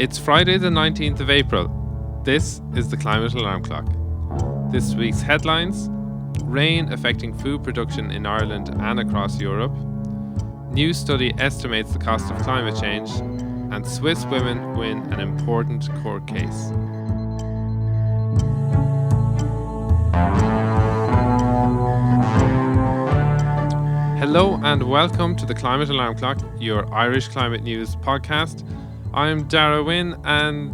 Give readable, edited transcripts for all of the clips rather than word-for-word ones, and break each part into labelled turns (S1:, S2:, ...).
S1: It's Friday the 19th of April. This is the Climate Alarm Clock. This week's headlines: rain affecting food production in Ireland and across Europe. New study estimates the cost of climate change. And Swiss women win an important court case. Hello and welcome to the Climate Alarm Clock, your Irish climate news podcast. I'm Darragh and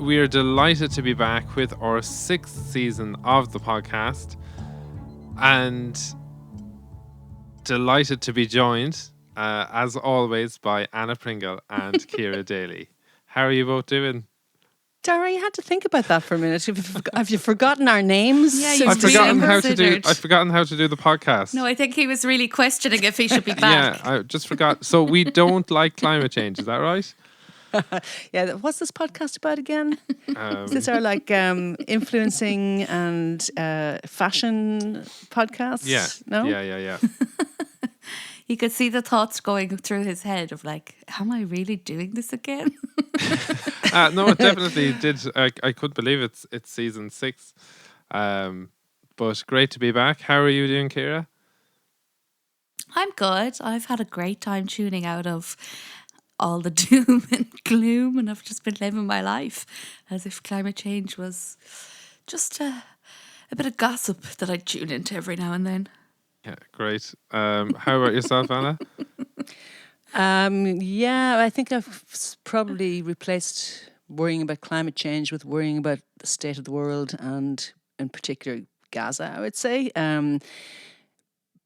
S1: we are delighted to be back with our 6th season of the podcast and delighted to be joined, as always, by Anna Pringle and Ciara Daly. How are you both doing?
S2: Darragh, you had to think about that for a minute. Have you forgotten our names?
S3: Yeah,
S1: I've forgotten how to do the podcast.
S3: No, I think he was really questioning if he should be back.
S1: Yeah, I just forgot. So we don't like climate change, is that right?
S2: Yeah, what's this podcast about again? Is this our influencing and fashion podcast?
S1: Yeah.
S2: No?
S1: Yeah.
S3: You could see the thoughts going through his head of am I really doing this again?
S1: No, it definitely did. I couldn't believe it's season 6. But great to be back. How are you doing, Ciara?
S3: I'm good. I've had a great time tuning out of all the doom and gloom, and I've just been living my life as if climate change was just a bit of gossip that I tune into every now and then.
S1: Yeah, great. How about yourself, Anna?
S2: Yeah, I think I've probably replaced worrying about climate change with worrying about the state of the world and in particular Gaza, I would say.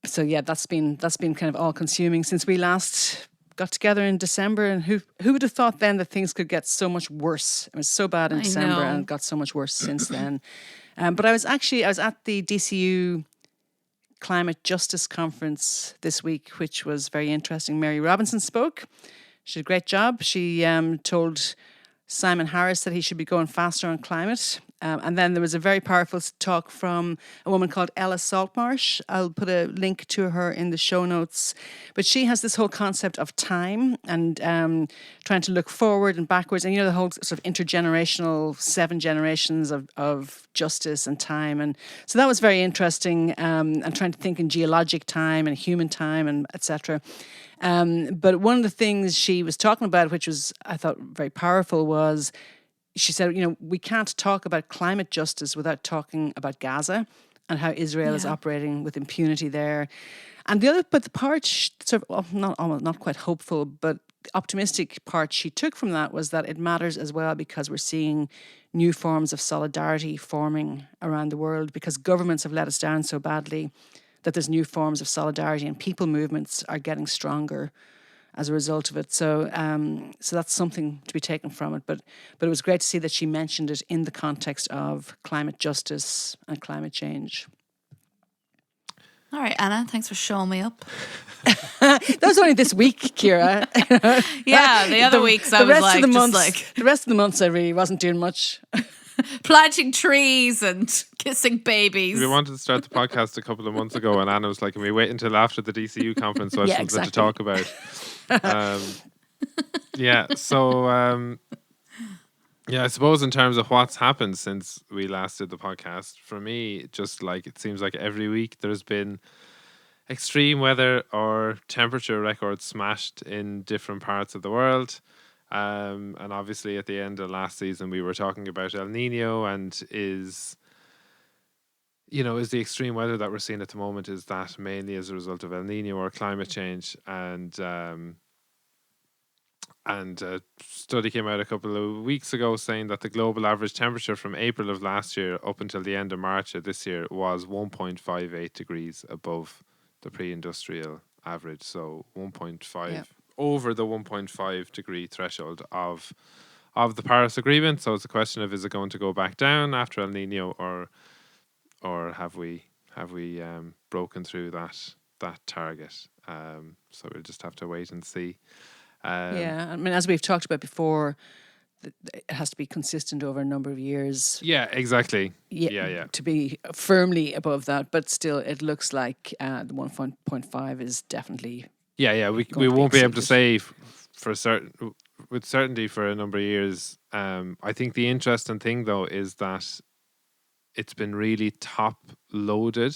S2: So yeah, that's been kind of all consuming since we last got together in December, and who would have thought then that things could get so much worse? It was so bad in December and it got so much worse since then. But I was at the DCU Climate Justice Conference this week, which was very interesting. Mary Robinson spoke. She did a great job. She told Simon Harris that he should be going faster on climate. And then there was a very powerful talk from a woman called Ella Saltmarsh. I'll put a link to her in the show notes. But she has this whole concept of time and trying to look forward and backwards. And, the whole sort of intergenerational 7 generations of justice and time. And so that was very interesting, and trying to think in geologic time and human time and etc. But one of the things she was talking about, which was, I thought, very powerful, was she said, we can't talk about climate justice without talking about Gaza and how Israel is operating with impunity there. And the part sort of not quite hopeful, but optimistic part she took from that was that it matters as well because we're seeing new forms of solidarity forming around the world because governments have let us down so badly that there's new forms of solidarity and people movements are getting stronger as a result of it. So that's something to be taken from it. But it was great to see that she mentioned it in the context of climate justice and climate change.
S3: All right, Anna, thanks for showing me up.
S2: That was only this week, Ciara.
S3: Yeah, the other weeks I was
S2: the rest of the months I really wasn't doing much.
S3: Planting trees and kissing babies.
S1: We wanted to start the podcast a couple of months ago, and Anna was like, "Can we wait until after the DCU conference so I have something to talk about?" I suppose in terms of what's happened since we last did the podcast, for me, just it seems like every week there's been extreme weather or temperature records smashed in different parts of the world. And obviously at the end of last season we were talking about El Nino, and is the extreme weather that we're seeing at the moment, is that mainly as a result of El Nino or climate change? And a study came out a couple of weeks ago saying that the global average temperature from April of last year up until the end of March of this year was 1.58 degrees above the pre-industrial average. So 1.5 over the 1.5 degree threshold of the Paris Agreement. So it's a question of, is it going to go back down after El Nino, or have we broken through that target? So we'll just have to wait and see.
S2: I mean, as we've talked about before, it has to be consistent over a number of years.
S1: Yeah, exactly.
S2: Yeah. To be firmly above that, but still, it looks like the 1.5 is definitely.
S1: Yeah. We won't be able to say for certain with certainty for a number of years. I think the interesting thing though is that it's been really top loaded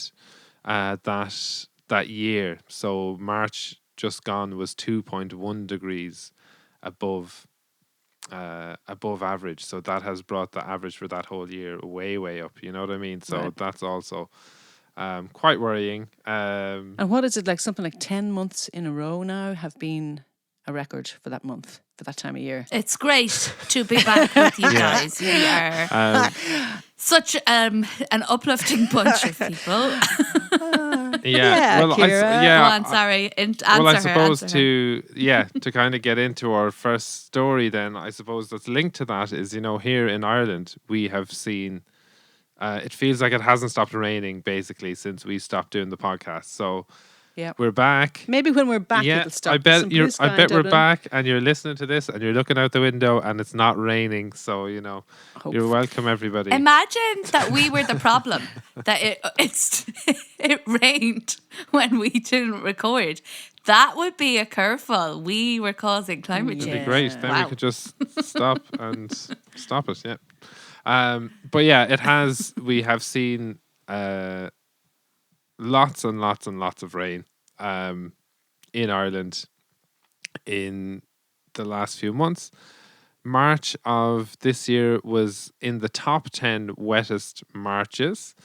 S1: that year. So March just gone was 2.1 degrees above above average. So that has brought the average for that whole year way up. You know what I mean? So
S2: Right.
S1: that's also quite worrying.
S2: And what is it like? Something like 10 months in a row now have been a record for that month, for that time of year.
S3: It's great to be back with you
S1: Yeah.
S3: guys. We are
S1: Um,
S3: such an uplifting bunch of people.
S1: yeah. Well,
S2: Ciara.
S3: Go on, sorry. Answer
S1: well, I
S3: her,
S1: suppose
S3: answer her.
S1: to kind of get into our first story, then I suppose that's linked to that is here in Ireland we have seen. It feels like it hasn't stopped raining basically since we stopped doing the podcast. So
S2: Yeah.
S1: we're back.
S2: Maybe when we're back,
S1: Yeah,
S2: it'll stop.
S1: I
S2: There's some
S1: bet
S2: blue sky
S1: I
S2: in
S1: bet we're
S2: Dublin.
S1: back, and you're listening to this, and you're looking out the window, and it's not raining. So you're
S2: Hopefully.
S1: welcome, everybody.
S3: Imagine that we were the problem. That it rained when we didn't record. That would be a curveball. We were causing climate
S1: It'd
S3: change.
S1: be great. Then we
S3: Wow.
S1: could just stop and stop it. Yeah. But yeah, it has. We have seen lots and lots and lots of rain in Ireland in the last few months. March of this year was in the top 10 wettest Marches.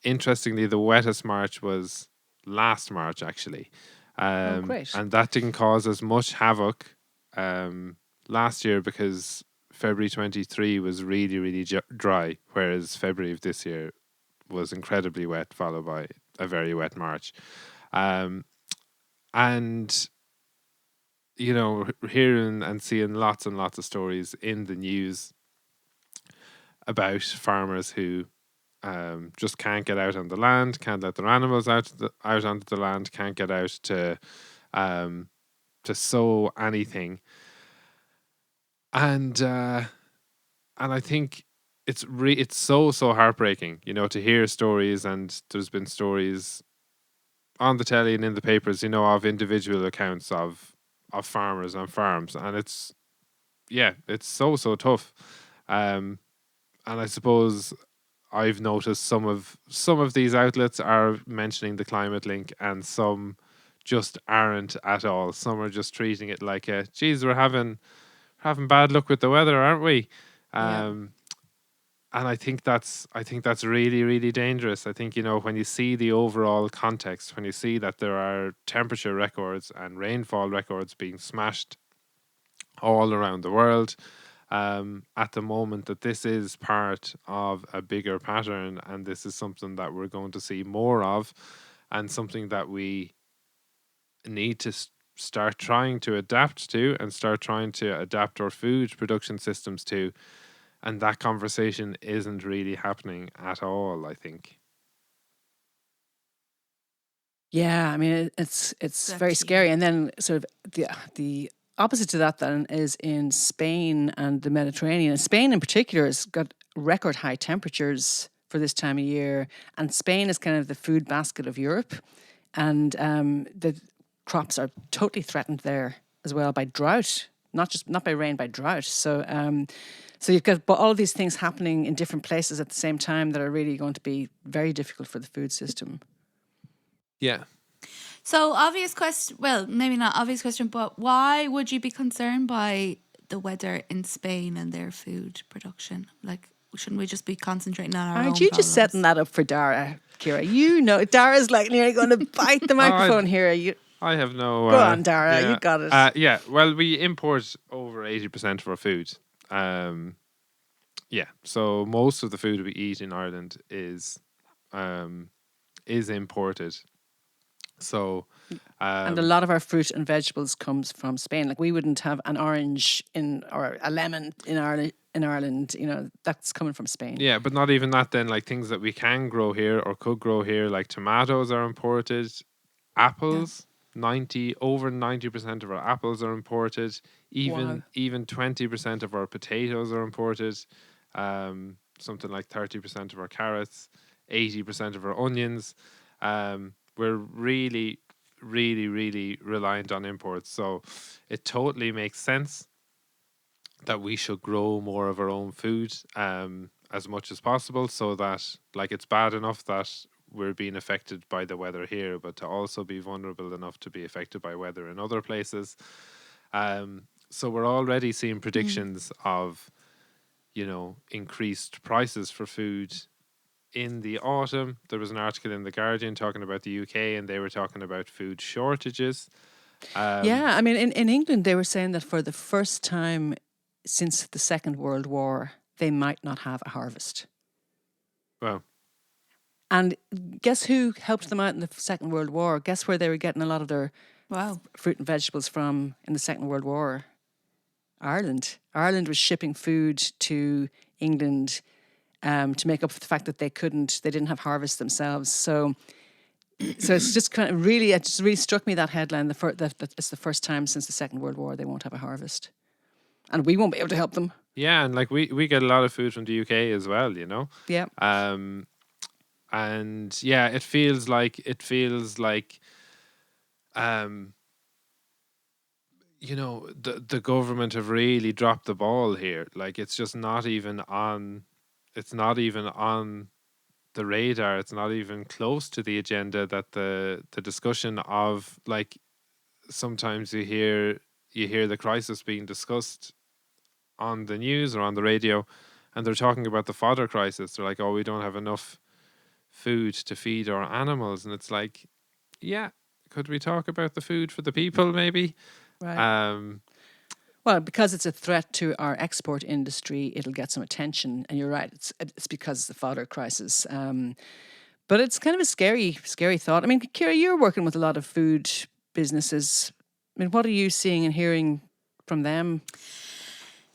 S1: Interestingly, the wettest March was last March, actually.
S2: Great.
S1: And that didn't cause as much havoc last year because February 23 was really, really dry, whereas February of this year was incredibly wet, followed by a very wet March. And hearing and seeing lots and lots of stories in the news about farmers who just can't get out on the land, can't let their animals out onto the land, can't get out to sow anything, and I think it's so heartbreaking, to hear stories, and there's been stories on the telly and in the papers, of individual accounts of farmers on farms, and it's so tough. And I suppose I've noticed some of these outlets are mentioning the climate link, and some just aren't at all. Some are just treating it like geez, we're having bad luck with the weather, aren't we? And I think that's really, really dangerous. I think, when you see the overall context, when you see that there are temperature records and rainfall records being smashed all around the world at the moment, that this is part of a bigger pattern, and this is something that we're going to see more of, and something that we need to start trying to adapt to, and start trying to adapt our food production systems to. And that conversation isn't really happening at all, I think.
S2: Yeah, I mean it's very scary. And then sort of the opposite to that then is in Spain and the Mediterranean. Spain in particular has got record high temperatures for this time of year, and Spain is kind of the food basket of Europe, and the crops are totally threatened there as well by drought, not by rain, by drought. So you've got all of these things happening in different places at the same time that are really going to be very difficult for the food system.
S1: Yeah.
S3: So obvious question, well, maybe not obvious question, but why would you be concerned by the weather in Spain and their food production? Like, shouldn't we just be concentrating on our own
S2: Aren't you
S3: problems?
S2: just setting that up for Darragh, Ciara? Darragh's like nearly going to bite the microphone here.
S1: I have no...
S2: Go on, Darragh, you got it.
S1: Yeah, well, we import over 80% of our food. Yeah, so most of the food we eat in Ireland is imported. So,
S2: and a lot of our fruit and vegetables comes from Spain. Like we wouldn't have an orange or a lemon in Ireland, that's coming from Spain.
S1: Yeah, but not even that then. Like things that we can grow here or could grow here, like tomatoes are imported, apples, over 90% of our apples are imported. Even 20% of our potatoes are imported. Something like 30% of our carrots, 80% of our onions. We're really, really, really reliant on imports. So it totally makes sense that we should grow more of our own food as much as possible, so that, like, it's bad enough that we're being affected by the weather here, but to also be vulnerable enough to be affected by weather in other places. So we're already seeing predictions of, increased prices for food in the autumn. There was an article in The Guardian talking about the UK, and they were talking about food shortages.
S2: Yeah, I mean, in England, they were saying that for the first time since the Second World War, they might not have a harvest.
S1: Well,
S2: And guess who helped them out in the Second World War? Guess where they were getting a lot of their
S3: Wow.
S2: fruit and vegetables from in the Second World War? Ireland. Ireland was shipping food to England to make up for the fact that they didn't have harvest themselves. So it's just kind of really, it just really struck me, that headline, that it's the first time since the Second World War they won't have a harvest. And we won't be able to help them.
S1: yeah, and like we get a lot of food from the UK as well,
S2: Yeah.
S1: And yeah, it feels like the government have really dropped the ball here. Like, it's just not even on the radar. It's not even close to the agenda, that the discussion of, like, sometimes you hear the crisis being discussed on the news or on the radio, and they're talking about the fodder crisis. They're like, oh, we don't have enough food to feed our animals. And it's like, yeah, could we talk about the food for the people, maybe?
S2: Right.
S1: Um,
S2: Well, because it's a threat to our export industry, it'll get some attention. And you're right, it's because of the fodder crisis. But it's kind of a scary thought. I mean, Ciara, you're working with a lot of food businesses. I mean, what are you seeing and hearing from them?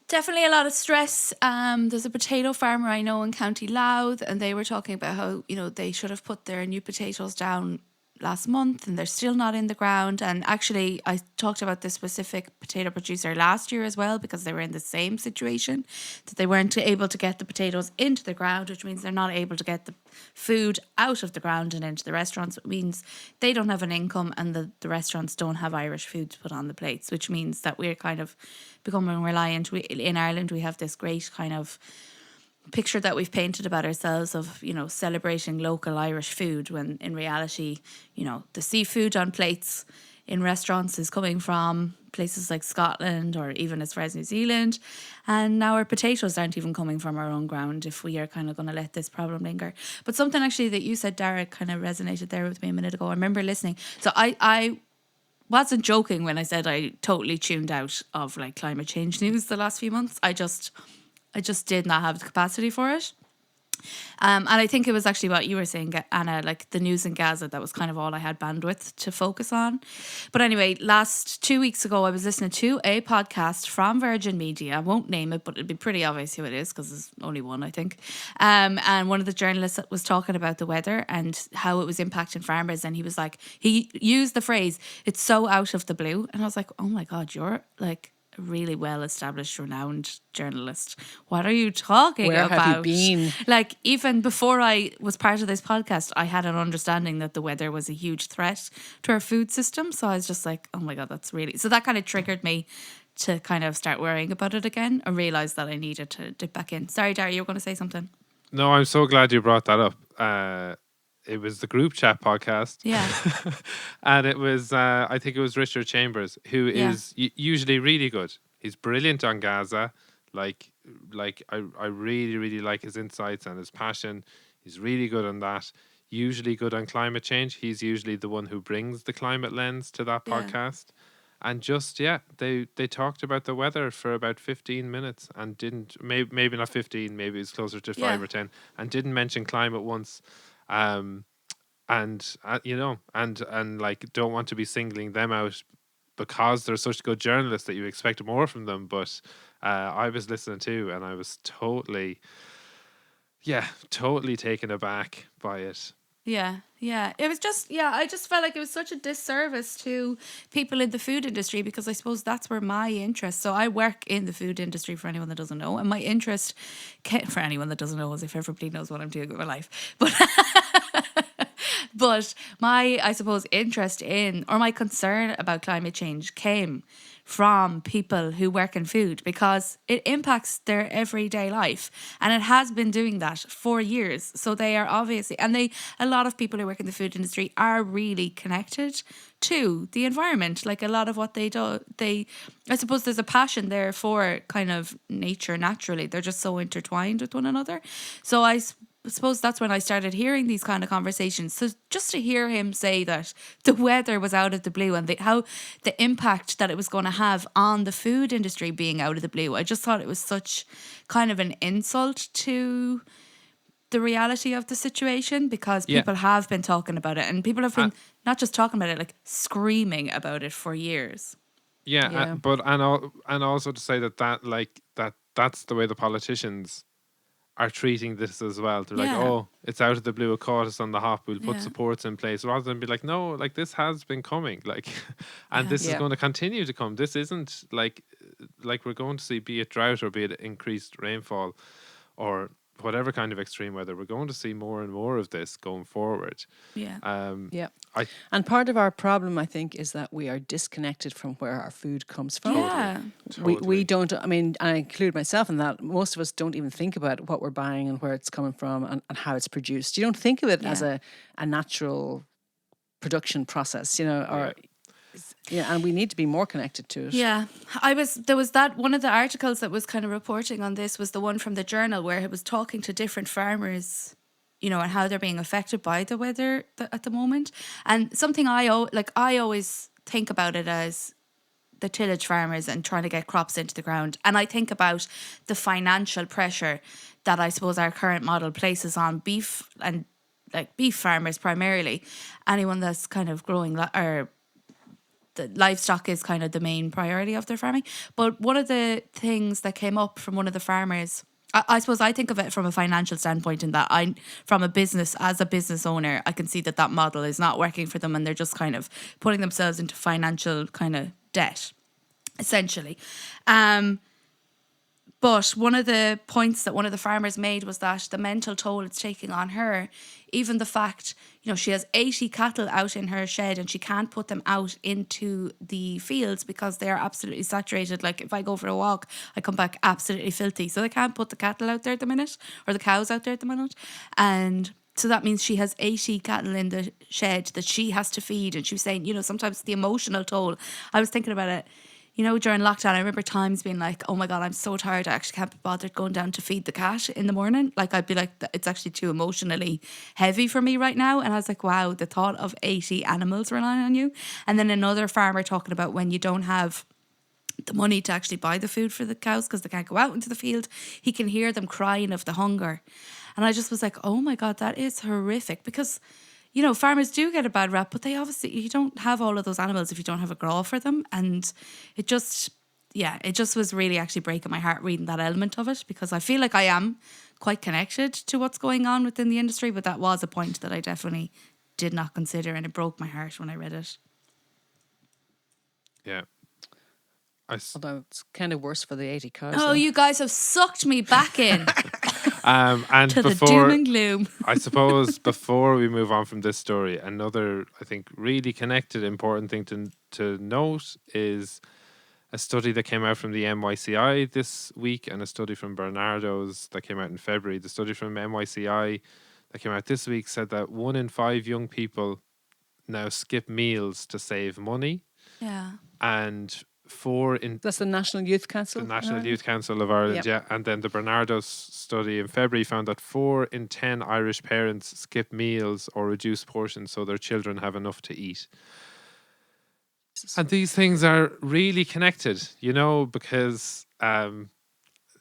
S3: Definitely a lot of stress. There's a potato farmer I know in County Louth, and they were talking about how, they should have put their new potatoes down last month and they're still not in the ground. And actually, I talked about this specific potato producer last year as well, because they were in the same situation, that they weren't able to get the potatoes into the ground, which means they're not able to get the food out of the ground and into the restaurants. It means they don't have an income, and the restaurants don't have Irish food to put on the plates, which means that we're kind of becoming reliant. In Ireland, we have this great kind of picture that we've painted about ourselves of, celebrating local Irish food, when in reality, the seafood on plates in restaurants is coming from places like Scotland or even as far as New Zealand. And now our potatoes aren't even coming from our own ground, if we are kind of going to let this problem linger. But something actually that you said, Darragh, kind of resonated there with me a minute ago. I remember listening. So I wasn't joking when I said I totally tuned out of like climate change news the last few months. I just did not have the capacity for it. And I think it was actually what you were saying, Anna, like the news in Gaza, that was kind of all I had bandwidth to focus on. But anyway, 2 weeks ago, I was listening to a podcast from Virgin Media. I won't name it, but it'd be pretty obvious who it is because there's only one, I think. And one of the journalists was talking about the weather and how it was impacting farmers. And he was like, he used the phrase, "It's so out of the blue." And I was like, oh my God, you're like a really well-established, renowned journalist. What are you talking
S2: Where
S3: about?
S2: have you been?
S3: Like, even before I was part of this podcast, I had an understanding that the weather was a huge threat to our food system. So I was just like, oh my God, that's really... So that kind of triggered me to kind of start worrying about it again and realise that I needed to dip back in. Sorry, Darragh, you were going to say something.
S1: no, I'm so glad you brought that up. It was the group chat podcast.
S3: Yeah.
S1: And it was, I think it was Richard Chambers, who is usually really good. He's brilliant on Gaza. Like I really, really like his insights and his passion. He's really good on that. Usually good on climate change. He's usually the one who brings the climate lens to that podcast. And just, they talked about the weather for about 15 minutes and didn't, maybe not 15, maybe it's closer to 5 or 10, and didn't mention climate once. And like, don't want to be singling them out because they're such good journalists that you expect more from them. But I was listening too, and I was totally taken aback by it.
S3: Yeah. It was just, I just felt like it was such a disservice to people in the food industry, because I suppose that's where my interest... So I work in the food industry, for anyone that doesn't know, and my interest, for anyone that doesn't know, as if everybody knows what I'm doing with my life. But But my, I suppose, interest in or my concern about climate change came from people who work in food because it impacts their everyday life, and it has been doing that for years. So they are obviously, and a lot of people who work in the food industry are really connected to the environment. Like a lot of what they do, I suppose there's a passion there for kind of nature naturally. They're just so intertwined with one another. So I suppose that's when I started hearing these kind of conversations. So just to hear him say that the weather was out of the blue and how the impact that it was going to have on the food industry being out of the blue, I just thought it was such kind of an insult to the reality of the situation, because
S1: Yeah.
S3: people have been talking about it and people have
S1: Uh,
S3: been not just talking about it, like screaming about it for years.
S1: yeah,
S2: Yeah.
S1: but and also to say that's the way the politicians are treating this as well. They're like,
S3: Yeah.
S1: oh, it's out of the blue, it caught us on the hop, we'll put
S3: Yeah.
S1: supports in place, rather than be like, no, like this has been coming, like, and
S3: Yeah.
S1: this is
S2: Yeah.
S1: going to continue to come. This isn't like we're going to see, be it drought or be it increased rainfall or whatever kind of extreme weather, we're going to see more and more of this going forward.
S3: Yeah.
S2: Yeah.
S1: I
S2: And part of our problem, I think, is that we are disconnected from where our food comes from.
S1: totally,
S3: Yeah.
S2: We
S1: totally,
S2: don't, I mean, I include myself in that. Most of us don't even think about what we're buying and where it's coming from and how it's produced. You don't think of it as
S3: Yeah.
S2: a natural production process,
S1: yeah,
S2: or yeah, and we need to be more connected to it.
S3: Yeah, there was that one of the articles that was kind of reporting on this was the one from the Journal where it was talking to different farmers, and how they're being affected by the weather at the moment. And something I always think about it as the tillage farmers and trying to get crops into the ground. And I think about the financial pressure that I suppose our current model places on beef and like beef farmers primarily, anyone that's kind of growing or the livestock is kind of the main priority of their farming. But one of the things that came up from one of the farmers, I suppose I think of it from a financial standpoint in that as a business owner, I can see that model is not working for them and they're just kind of putting themselves into financial kind of debt, essentially. But one of the points that one of the farmers made was that the mental toll it's taking on her, even the fact, she has 80 cattle out in her shed and she can't put them out into the fields because they are absolutely saturated. Like if I go for a walk, I come back absolutely filthy. So they can't put the cattle out there at the minute, or the cows out there at the minute. And so that means she has 80 cattle in the shed that she has to feed. And she was saying, sometimes the emotional toll. I was thinking about it. During lockdown, I remember times being like, oh my God, I'm so tired. I actually can't be bothered going down to feed the cat in the morning. Like, I'd be like, it's actually too emotionally heavy for me right now. And I was like, wow, the thought of 80 animals relying on you. And then another farmer talking about when you don't have the money to actually buy the food for the cows because they can't go out into the field, he can hear them crying of the hunger. And I just was like, oh my God, that is horrific, because farmers do get a bad rap, but you don't have all of those animals if you don't have a grow for them. And it just was really actually breaking my heart reading that element of it, because I feel like I am quite connected to what's going on within the industry. But that was a point that I definitely did not consider, and it broke my heart when I read it.
S1: yeah.
S2: Although it's kind of worse for the 80 cows.
S3: Oh,
S2: though.
S3: you guys have sucked me back in
S1: And
S3: to the doom
S1: before,
S3: and gloom.
S1: I suppose, before we move on from this story, another, I think, really connected, important thing to note is a study that came out from the NYCI this week and a study from Bernardo's that came out in February. The study from NYCI that came out this week said that 1 in 5 young people now skip meals to save money,
S3: Yeah.
S1: and 4 in
S2: That's the National Youth Council.
S1: the National
S2: Ireland?
S1: Youth Council of Ireland,
S2: Yep.
S1: yeah. And then the Bernardo's study in February found that 4 in 10 Irish parents skip meals or reduce portions so their children have enough to eat. And these things are really connected, because, as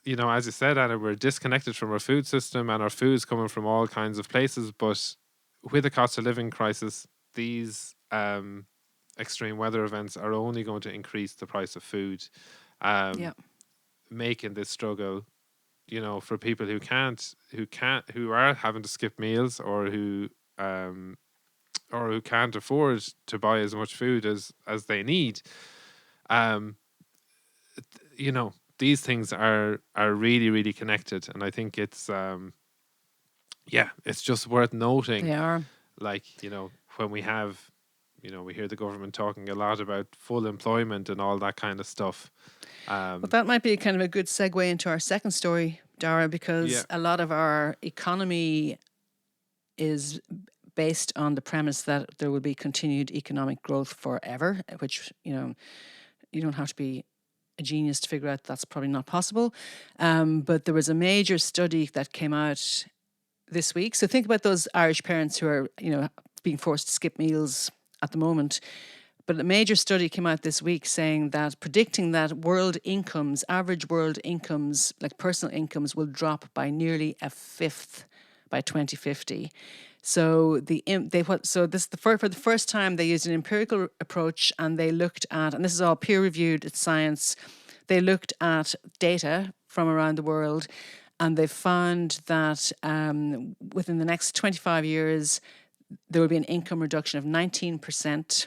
S1: you said, Anna, we're disconnected from our food system and our food's coming from all kinds of places. But with the cost of living crisis, these extreme weather events are only going to increase the price of food,
S2: Yeah.
S1: making this struggle, for people who are having to skip meals, or who can't afford to buy as much food as they need. Um, these things are really, really connected, and I think it's it's just worth noting
S2: They are.
S1: like, when we have, we hear the government talking a lot about full employment and all that kind of stuff.
S2: But that might be kind of a good segue into our second story, Darragh,
S1: Yeah.
S2: because a lot of our economy is based on the premise that there will be continued economic growth forever, which, you don't have to be a genius to figure out that's probably not possible. But there was a major study that came out this week. So think about those Irish parents who are, being forced to skip meals at the moment. But a major study came out this week saying that predicting that world incomes, average world incomes, like personal incomes, will drop by nearly a fifth by 2050. So for the first time they used an empirical approach, and they looked at, and this is all peer reviewed, it's science. They looked at data from around the world, and they found that within the next 25 years there will be an income reduction of 19%.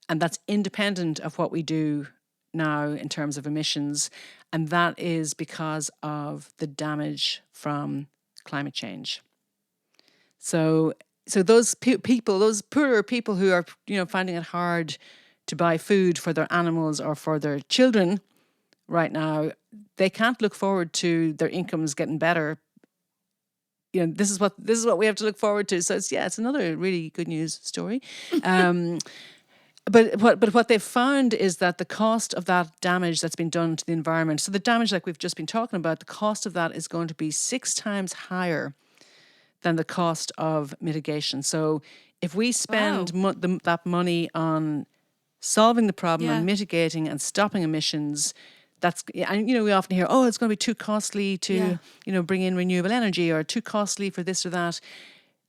S2: And that's independent of what we do now in terms of emissions. And that is because of the damage from climate change. So those people, those poorer people who are, finding it hard to buy food for their animals or for their children right now, they can't look forward to their incomes getting better. This is what we have to look forward to. So it's another really good news story. But what they've found is that the cost of that damage that's been done to the environment, so the damage like we've just been talking about, the cost of that is going to be 6 times higher than the cost of mitigation. So if we spend that money on solving the problem and mitigating and stopping emissions, and we often hear, it's going to be too costly to bring in renewable energy, or too costly for this or that.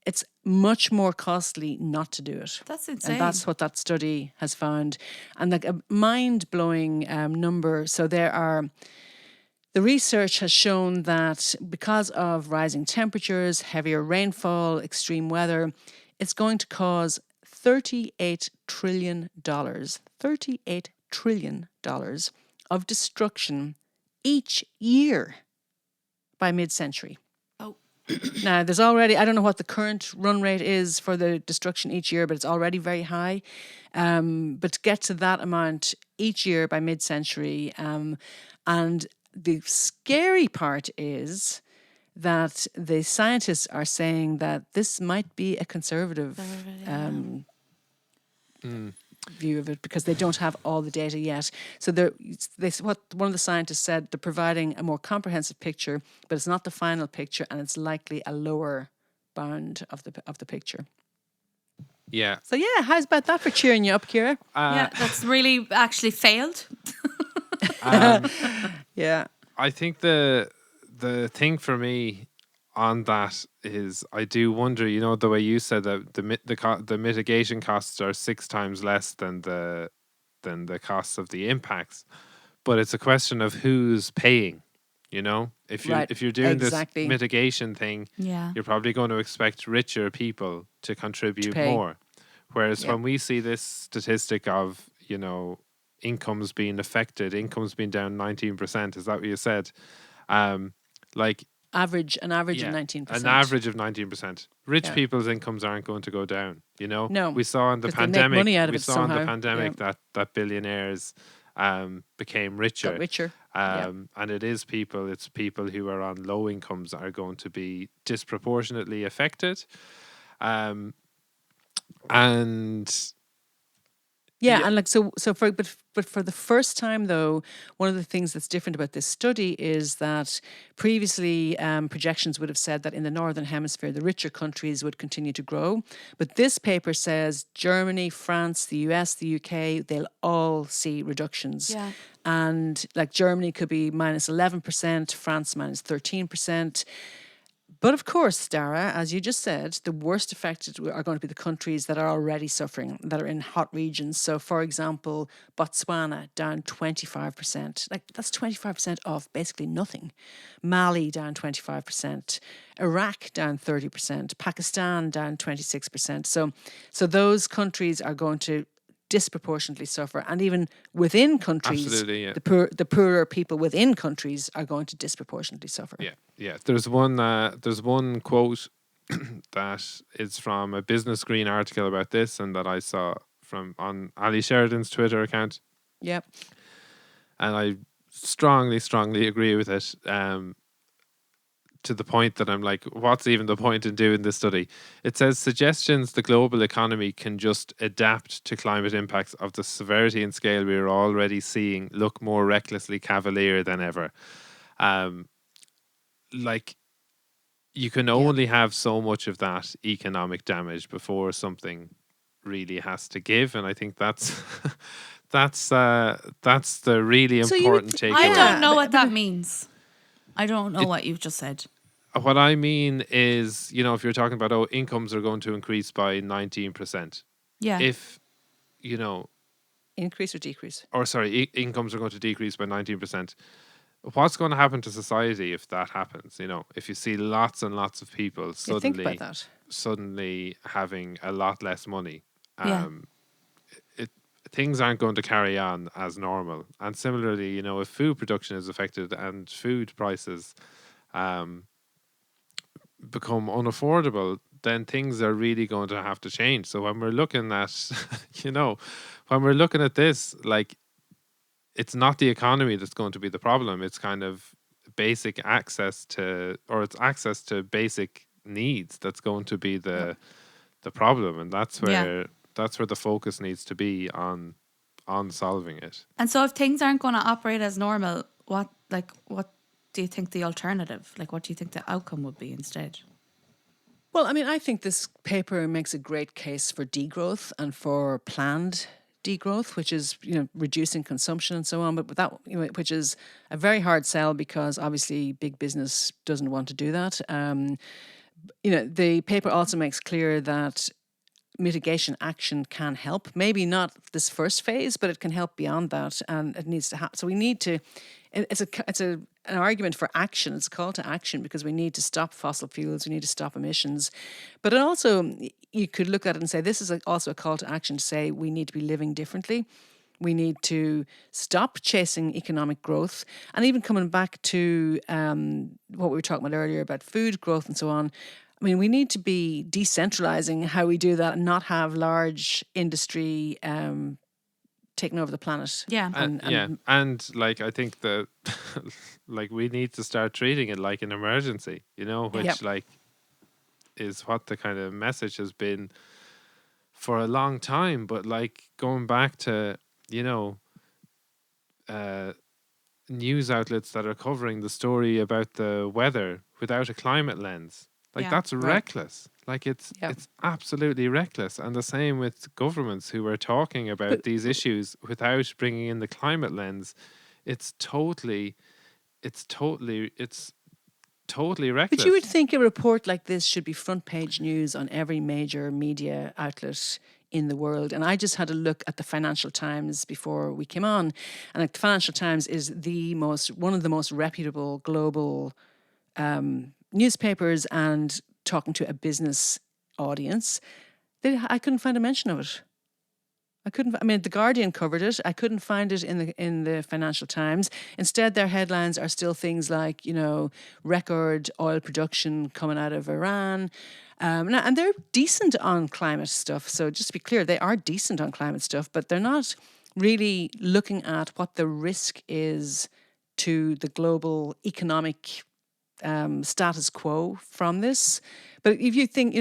S2: It's much more costly not to do it.
S3: That's insane.
S2: And that's what that study has found. And like a mind-blowing number. So the research has shown that because of rising temperatures, heavier rainfall, extreme weather, it's going to cause $38 trillion of destruction each year by mid-century. Now, there's already, I don't know what the current run rate is for the destruction each year, but it's already very high. But to get to that amount each year by mid-century, and the scary part is that the scientists are saying that this might be a conservative view of it, because they don't have all the data yet. So what one of the scientists said, they're providing a more comprehensive picture, but it's not the final picture, and it's likely a lower bound of the picture.
S1: Yeah.
S2: So how's about that for cheering you up, Ciara?
S3: That's really actually failed.
S2: Yeah.
S1: I think the thing for me on that is, I do wonder, the way you said that the mitigation costs are 6 times less than the costs of the impacts, but it's a question of who's paying. If you're doing this mitigation thing, you're probably going to expect richer people to contribute more. Whereas when we see this statistic of incomes being affected, incomes being down 19%, is that what you said? An average of 19%. An average of 19%. Rich people's incomes aren't going to go down.
S2: No,
S1: we saw in the pandemic. That billionaires became richer.
S2: Got richer.
S1: And it's people who are on low incomes that are going to be disproportionately affected. And
S2: and for the first time though, one of the things that's different about this study is that previously projections would have said that in the Northern Hemisphere the richer countries would continue to grow, but this paper says Germany, France, the US, the UK, they'll all see reductions. And like Germany could be minus 11%, France minus 13%. But of course, Darragh, as you just said, the worst affected are going to be the countries that are already suffering, that are in hot regions. So, for example, Botswana down 25%. Like, that's 25% off basically nothing. Mali down 25%. Iraq down 30%. Pakistan down 26%. So those countries are going to disproportionately suffer, and even within countries, the poorer people within countries are going to disproportionately suffer.
S1: Yeah. There's one quote that is from a Business Green article about this, and that I saw from on Ali Sheridan's Twitter account,
S2: Yep.
S1: and I strongly agree with it. To the point that I'm like, what's even the point in doing this study? It says suggestions the global economy can just adapt to climate impacts of the severity and scale we are already seeing look more recklessly cavalier than ever. Like, you can
S2: Yeah.
S1: only have so much of that economic damage before something really has to give, and I think that's that's the really
S2: So you would,
S1: important
S3: I
S1: takeaway.
S3: don't
S2: yeah,
S3: know what
S2: but
S3: that means. I don't know what you've just said.
S1: What I mean is, if you're talking about, incomes are going to increase by 19%.
S3: Yeah.
S1: If, you know,
S2: increase or decrease?
S1: or sorry, incomes are going to decrease by 19%. What's going to happen to society if that happens? If you see lots and lots of people
S2: You think about
S1: suddenly,
S2: that.
S1: suddenly having a lot less money,
S3: Yeah.
S1: it things aren't going to carry on as normal. And similarly, if food production is affected and food prices, become unaffordable, then things are really going to have to change. So when we're looking at, this, like, it's not the economy that's going to be the problem. It's kind of basic access to, or it's access to basic needs that's going to be
S2: Yep.
S1: the problem, and that's
S3: Yeah.
S1: where the focus needs to be on solving it.
S3: And so if things aren't going to operate as normal, what do you think the alternative? Like, what do you think the outcome would be instead?
S2: Well, I mean, I think this paper makes a great case for degrowth and for planned degrowth, which is reducing consumption and so on. But that which is a very hard sell because obviously big business doesn't want to do that. The paper also makes clear that mitigation action can help. Maybe not this first phase, but it can help beyond that, and it needs to happen. So we need to. It's an argument for action. It's a call to action because we need to stop fossil fuels. We need to stop emissions, but it also, you could look at it and say this is also a call to action to say we need to be living differently. We need to stop chasing economic growth, and even coming back to what we were talking about earlier about food growth and so on. I mean, we need to be decentralizing how we do that and not have large industry taking over the planet.
S3: Yeah.
S1: And like, I think that like, we need to start treating it like an emergency, which
S2: Yep.
S1: like is what the kind of message has been for a long time. But like, going back to news outlets that are covering the story about the weather without a climate lens, like,
S3: Yeah.
S1: that's
S2: Right.
S1: reckless. Like, it's
S2: Yep.
S1: absolutely reckless. And the same with governments who are talking about
S2: But-
S1: these issues without bringing in the climate lens. It's totally reckless.
S2: But you would think a report like this should be front page news on every major media outlet in the world. And I just had a look at the Financial Times before we came on. And like, the Financial Times is one of the most reputable global newspapers, and talking to a business audience. I couldn't find a mention of it. I mean, the Guardian covered it. I couldn't find it in the Financial Times. Instead, their headlines are still things like, record oil production coming out of Iran. And they're decent on climate stuff. So just to be clear, they are decent on climate stuff, but they're not really looking at what the risk is to the global economic status quo from this. But if you think,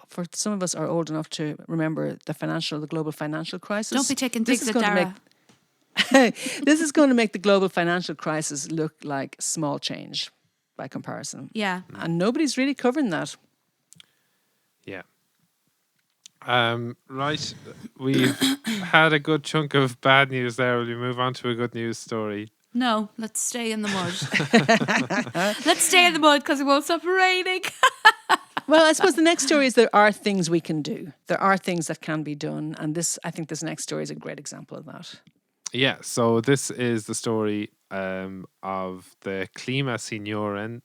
S2: for some of us are old enough to remember the global financial crisis.
S3: Don't be taking
S2: This
S3: things
S2: is
S3: at
S2: going to
S3: Darragh.
S2: this is going to make the global financial crisis look like small change by comparison.
S3: Yeah.
S2: And nobody's really covering that.
S1: Yeah. Right. We've had a good chunk of bad news there. Will we move on to a good news story?
S3: No, let's stay in the mud. Let's stay in the mud because it won't stop raining.
S2: Well, I suppose the next story is there are things we can do. There are things that can be done. And I think this next story is a great example of that.
S1: Yeah. So this is the story of the klimatsenioren.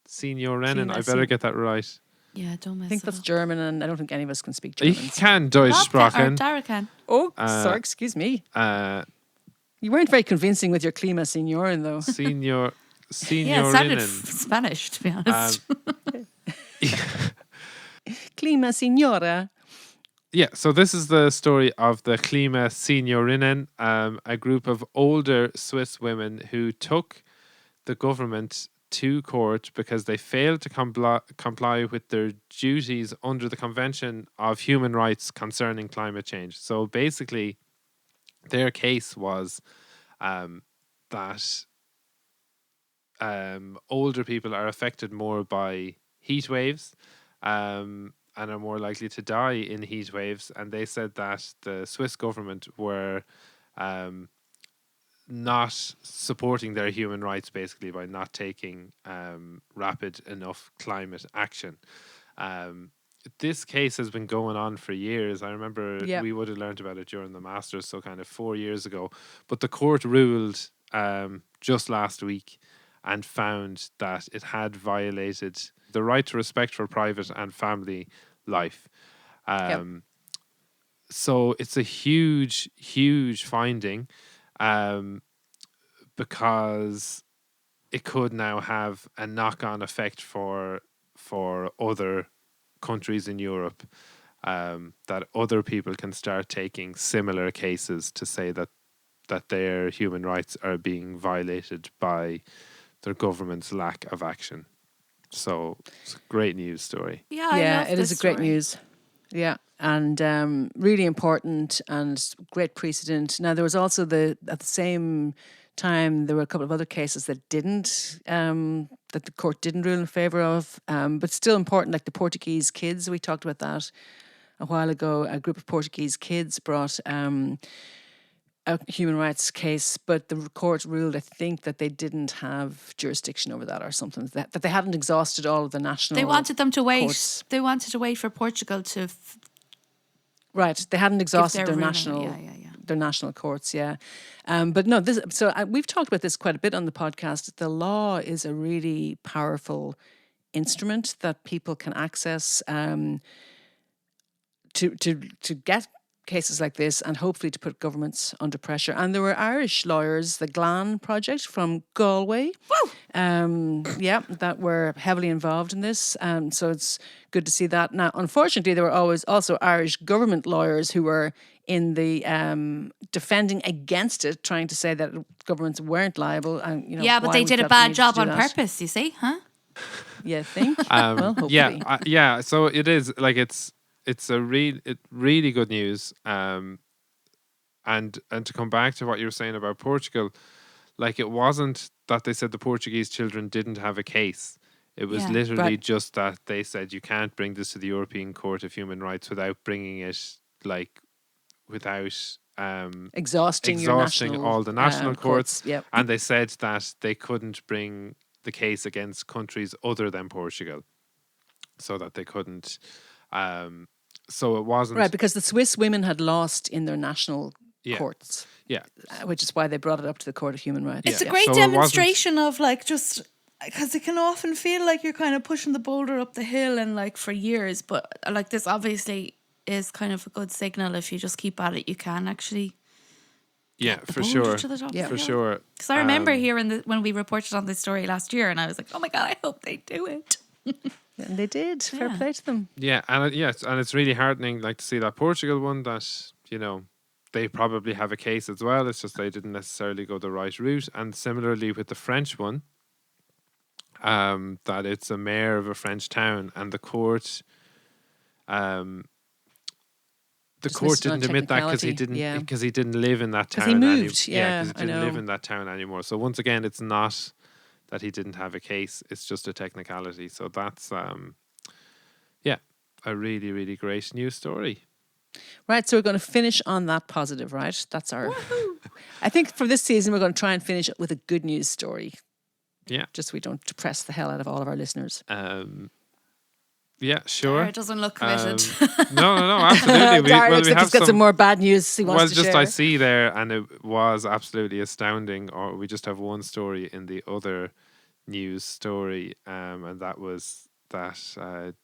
S1: Senioren. I better get that right.
S3: Yeah, don't mess
S2: I think
S3: it
S2: that's
S3: up.
S2: German, and I don't think any of us can speak
S1: Ich
S2: German.
S1: kann Deutsch sprechen.
S3: Darragh can.
S2: Oh, sorry, excuse me. You weren't very convincing with your klimatsenioren, though.
S3: Yeah, it sounded
S1: klimatsenioren.
S3: Spanish, to be honest.
S2: Klimatsenioren.
S1: Yeah, so this is the story of the klimatsenioren, a group of older Swiss women who took the government to court because they failed to comply with their duties under the Convention of Human Rights concerning climate change. So basically, their case was that older people are affected more by heat waves and are more likely to die in heat waves. And they said that the Swiss government were not supporting their human rights basically by not taking rapid enough climate action. This case has been going on for years. I remember
S2: Yeah.
S1: we would have learned about it during the Masters, so kind of 4 years ago. But the court ruled just last week and found that it had violated the right to respect for private and family life.
S2: Yep.
S1: So it's a huge, huge finding because it could now have a knock-on effect for other countries in Europe, that other people can start taking similar cases to say that their human rights are being violated by their government's lack of action. So it's a great news story.
S3: Yeah, I love
S2: it
S3: this
S2: is a great
S3: story.
S2: news. Yeah, and really important and great precedent. Now there was also at the same time there were a couple of other cases that didn't that the court didn't rule in favor of, but still important, like the Portuguese kids. We talked about that a while ago. A group of Portuguese kids brought a human rights case, but the court ruled, I think, that they didn't have jurisdiction over that or something, that they hadn't exhausted all of the national
S3: They wanted them to wait.
S2: courts.
S3: They wanted to wait for Portugal to
S2: Right, they hadn't
S3: give
S2: exhausted
S3: their
S2: their
S3: ruling.
S2: national
S3: Yeah.
S2: their national courts, yeah. But no, this. So we've talked about this quite a bit on the podcast. The law is a really powerful instrument that people can access to get cases like this and hopefully to put governments under pressure. And there were Irish lawyers, the Glan Project from Galway, that were heavily involved in this. So it's good to see that. Now, unfortunately, there were always also Irish government lawyers who were in the defending against it, trying to say that governments weren't liable. And
S3: Yeah, but
S2: why
S3: they
S2: we
S3: did a
S2: felt the
S3: bad
S2: need to
S3: job
S2: do
S3: on
S2: that.
S3: purpose, you see, huh?
S2: You think? Well, hopefully.
S1: Yeah. So it is like it's a really good news. And to come back to what you were saying about Portugal, like it wasn't that they said the Portuguese children didn't have a case. It was
S3: Yeah.
S1: literally
S2: Right.
S1: just that they said you can't bring this to the European Court of Human Rights without bringing it like without
S2: Exhausting your
S1: exhausting
S2: national
S1: all the national courts.
S2: courts. Yep.
S1: And they said that they couldn't bring the case against countries other than Portugal, so that they couldn't. So it wasn't.
S2: Right, because the Swiss women had lost in their national
S1: Yeah,
S2: courts,
S1: yeah,
S2: which is why they brought it up to the Court of Human Rights.
S3: It's a
S1: Yeah.
S3: great
S1: So it wasn't-
S3: demonstration of like just because it can often feel like you're kind of pushing the boulder up the hill and like for years, but like this obviously is kind of a good signal. If you just keep at it, you can actually
S1: yeah,
S3: get the
S1: for
S3: boulder
S1: sure,
S3: to the top
S2: Yeah.
S3: of the
S1: for
S3: hill.
S1: sure.
S3: Because I remember hearing when we reported on this story last year, and I was like, "Oh my god, I hope they do it."
S2: And they did. Fair
S3: Yeah.
S2: play to them.
S1: Yeah, and and it's really heartening, like to see that Portugal one that they probably have a case as well. It's just they didn't necessarily go the right route. And similarly with the French one, that it's a mayor of a French town, and the court,
S2: Dismissed it on
S1: didn't admit that
S2: technicality, yeah.
S1: because he didn't live in that town.
S2: Because he moved,
S1: Yeah,
S2: yeah,
S1: because he
S2: I
S1: didn't live
S2: know.
S1: in that town anymore. So once again, it's not that he didn't have a case; it's just a technicality. So that's a really really great news story.
S2: Right, so we're going to finish on that positive, right? That's our. I think for this season, we're going to try and finish with a good news story.
S1: Yeah.
S2: Just so we don't depress the hell out of all of our listeners.
S1: Yeah, sure.
S3: Darragh doesn't look committed.
S1: No, absolutely.
S2: Darragh
S1: we
S2: looks like
S1: have
S2: he's got some more bad news he wants
S1: Well,
S2: to
S1: just
S2: share.
S1: I see there, and it was absolutely astounding. Or we just have one story in the other news story, and that was that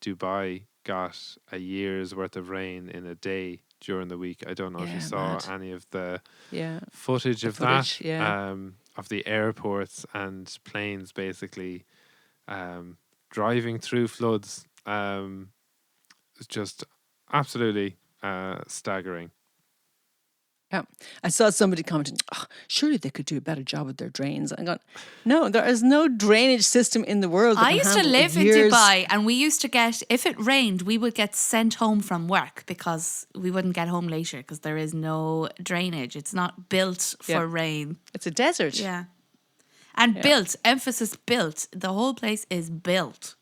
S1: Dubai got a year's worth of rain in a day during the week. I don't know if you
S2: Yeah,
S1: saw
S2: mad.
S1: any of the
S2: Yeah.
S1: footage
S2: The
S1: of
S2: footage,
S1: that.
S2: yeah.
S1: the airports and planes basically driving through floods. It's just absolutely staggering.
S2: Yeah, I saw somebody commenting, oh, surely they could do a better job with their drains. I got, no, there is no drainage system in the world that
S3: I
S2: can
S3: used to
S2: handle
S3: live in
S2: years.
S3: Dubai, and we used to get, if it rained, we would get sent home from work because we wouldn't get home later because there is no drainage. It's not built for
S2: Yeah.
S3: rain.
S2: It's a desert.
S3: Yeah. And
S2: Yeah.
S3: built, emphasis built. The whole place is built.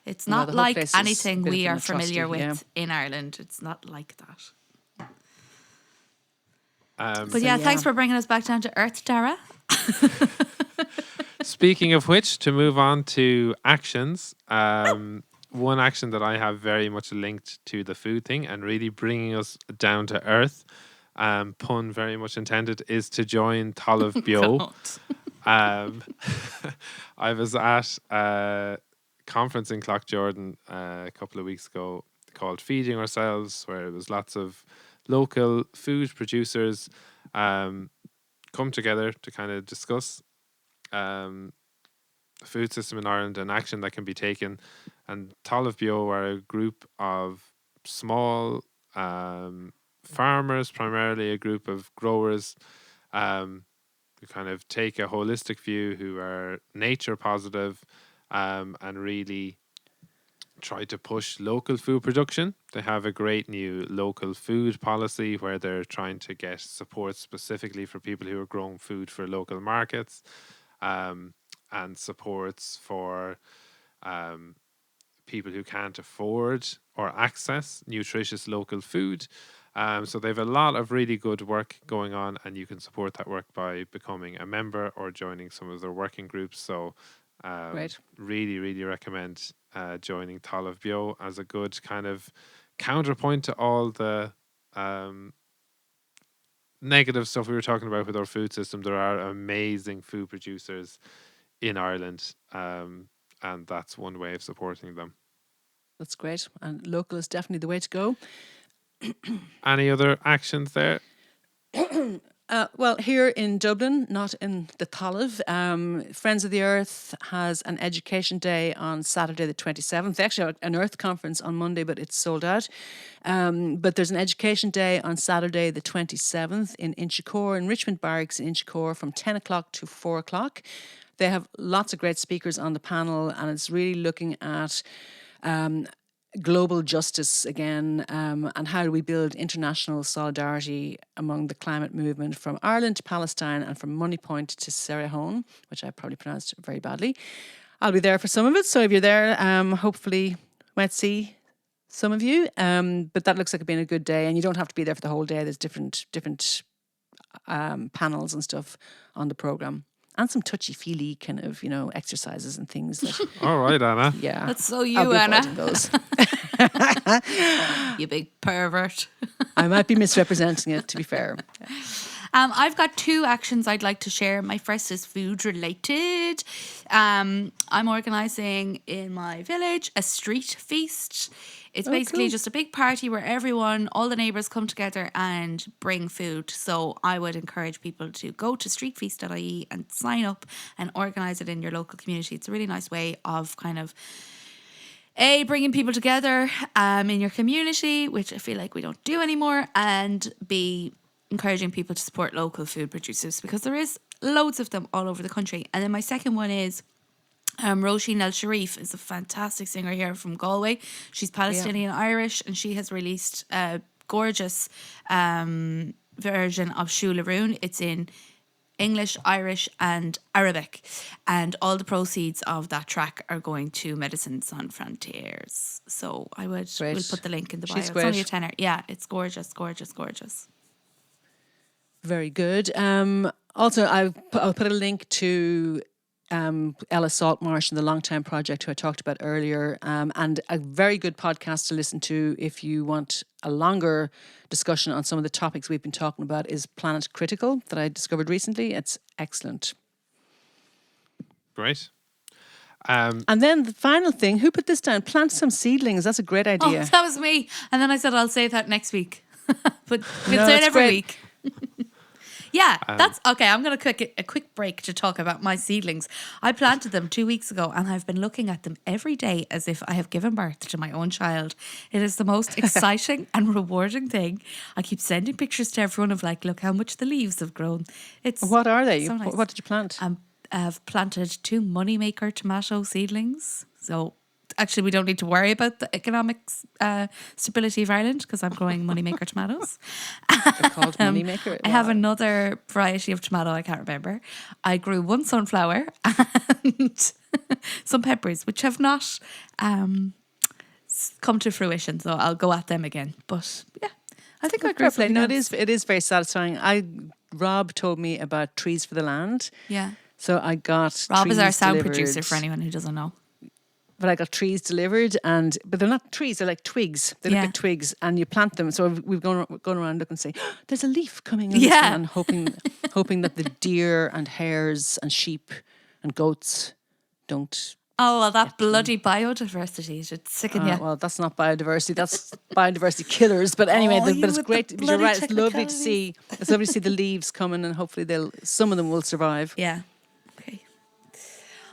S3: It's
S2: Well,
S3: not
S2: the whole
S3: like
S2: place is a
S3: anything
S2: bit of
S3: we
S2: an
S3: are familiar
S2: atrocity,
S3: with in Ireland. It's not like that. But
S2: So,
S3: yeah,
S2: yeah.
S3: thanks for bringing us back down to earth, Darragh.
S1: Speaking of which, to move on to actions, one action that I have very much linked to the food thing and really bringing us down to earth, pun very much intended, is to join Talamh Bio.
S3: God.
S1: I was at a conference in Clough-Jordan a couple of weeks ago called Feeding Ourselves, where it was lots of local food producers come together to kind of discuss the food system in Ireland and action that can be taken. And Talamh Bio are a group of small farmers, primarily a group of growers who kind of take a holistic view, who are nature positive, and really try to push local food production. They have a great new local food policy where they're trying to get support specifically for people who are growing food for local markets, and supports for people who can't afford or access nutritious local food. So they have a lot of really good work going on, and you can support that work by becoming a member or joining some of their working groups. So
S2: Great.
S1: really, really recommend joining Talamh Bio as a good kind of counterpoint to all the negative stuff we were talking about with our food system. There are amazing food producers in Ireland, and that's one way of supporting them.
S2: That's great. And local is definitely the way to go.
S1: Any other actions there?
S2: Well, here in Dublin, not in the Talamh, Friends of the Earth has an education day on Saturday the 27th. They actually have an Earth conference on Monday, but it's sold out. But there's an education day on Saturday the 27th in Inchicore, in Richmond Barracks in Inchicore, from 10 o'clock to 4 o'clock. They have lots of great speakers on the panel, and it's really looking at global justice again, and how do we build international solidarity among the climate movement from Ireland to Palestine and from Moneypoint to Serahone, which I probably pronounced very badly. I'll be there for some of it, so if you're there, hopefully might see some of you. But that looks like it being a good day, and you don't have to be there for the whole day. There's different panels and stuff on the programme. And some touchy-feely kind of, exercises and things. That,
S1: All right, Anna.
S2: yeah.
S3: That's so
S2: I'll
S3: you,
S2: be
S3: Anna.
S2: avoiding those.
S3: You big pervert.
S2: I might be misrepresenting it, to be fair.
S3: I've got two actions I'd like to share. My first is food related. I'm organising in my village a street feast. It's basically
S2: cool.
S3: just a big party where all the neighbours come together and bring food. So I would encourage people to go to streetfeast.ie and sign up and organise it in your local community. It's a really nice way of kind of bringing people together in your community, which I feel like we don't do anymore, and B, encouraging people to support local food producers because there is loads of them all over the country. And then my second one is Roisin El Sharif is a fantastic singer here from Galway. She's Palestinian Irish, and she has released a gorgeous version of Shularoon. It's in English, Irish and Arabic, and all the proceeds of that track are going to Medicine Sans Frontiers. So we'll put the link in the bio.
S2: She's
S3: It's only a
S2: great.
S3: tenner. Yeah, it's gorgeous, gorgeous, gorgeous.
S2: Very good. Also, I'll put a link to Ella Saltmarsh and the Long Time Project, who I talked about earlier, and a very good podcast to listen to if you want a longer discussion on some of the topics we've been talking about is Planet Critical, that I discovered recently. It's excellent.
S1: Great.
S2: And then the final thing, who put this down? Plant some seedlings. That's a great idea.
S3: Oh, that was me. And then I said I'll say that next week. But we'll
S2: No,
S3: say it
S2: it's
S3: every
S2: great.
S3: week. Yeah, that's okay. I'm going to take a quick break to talk about my seedlings. I planted them 2 weeks ago and I've been looking at them every day as if I have given birth to my own child. It is the most exciting and rewarding thing. I keep sending pictures to everyone of like, look how much the leaves have grown. It's
S2: What are they?
S3: so nice.
S2: What did you plant?
S3: I've planted 2 moneymaker tomato seedlings. So actually, we don't need to worry about the economic stability of Ireland because I'm growing moneymaker tomatoes.
S2: They're called moneymaker.
S3: I have another variety of tomato, I can't remember. I grew 1 sunflower and some peppers, which have not come to fruition. So I'll go at them again. But yeah, I think I grew
S2: Fair play.
S3: something
S2: No,
S3: else.
S2: it is very satisfying. Rob told me about Trees for the Land.
S3: Yeah.
S2: So I got
S3: Rob
S2: trees
S3: is our sound
S2: delivered,
S3: producer for anyone who doesn't know.
S2: But I got trees delivered, but they're not trees; they're like twigs. They look
S3: Yeah.
S2: like twigs, and you plant them. So we've gone around looking and say, oh, "There's a leaf coming on this
S3: Yeah.
S2: one," and hoping that the deer and hares and sheep and goats don't.
S3: Oh, well, that bloody biodiversity should sicken you.
S2: Well, that's not biodiversity. That's biodiversity killers. But anyway,
S3: Oh,
S2: but
S3: you
S2: it's
S3: with the
S2: great. But you're
S3: bloody
S2: right. It's lovely to
S3: technicalities.
S2: see. It's lovely to see the leaves coming, and hopefully some of them will survive.
S3: Yeah. Okay.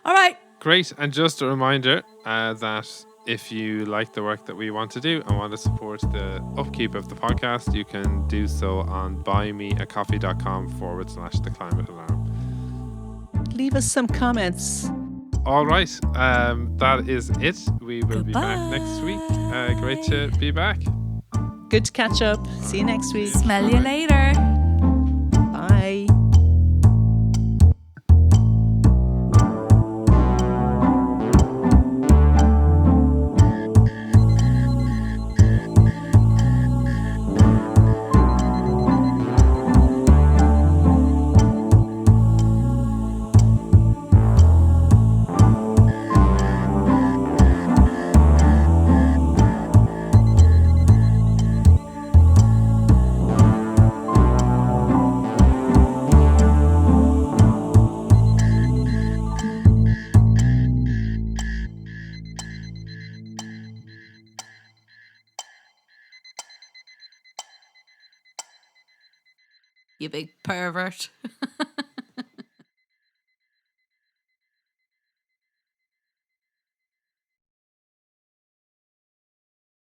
S3: All right.
S1: Great. And just a reminder that if you like the work that we want to do and want to support the upkeep of the podcast, you can do so on buymeacoffee.com/the climate alarm.
S2: Leave us some comments.
S1: All right. That is it. We will be back next week. Great to be back.
S2: Good to catch up. See you next week.
S3: Smell you later.
S2: Bye.
S3: You big pervert.